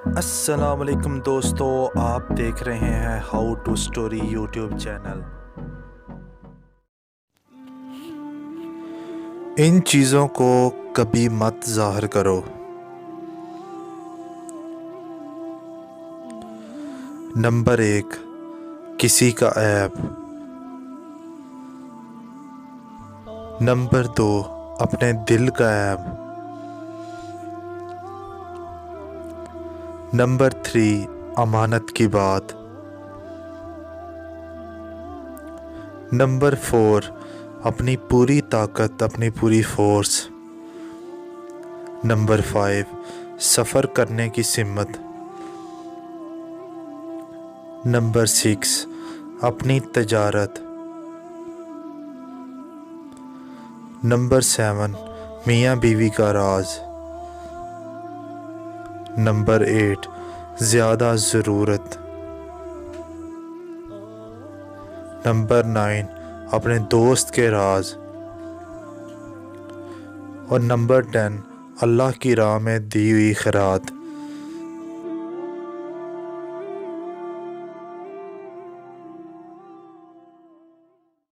السلام علیکم دوستو، آپ دیکھ رہے ہیں how to story YouTube channel. ان چیزوں کو کبھی مت ظاہر کرو۔ نمبر 1، کسی کا عیب۔ نمبر 2، اپنے دل کا عیب۔ نمبر 3، امانت کی بات۔ نمبر 4، اپنی پوری طاقت، اپنی پوری فورس۔ نمبر 5، سفر کرنے کی سمت۔ نمبر 6، اپنی تجارت۔ نمبر 7، میاں بیوی کا راز۔ نمبر 8، زیادہ ضرورت۔ نمبر 9، اپنے دوست کے راز۔ اور نمبر 10، اللہ کی راہ میں دی ہوئی خیرات۔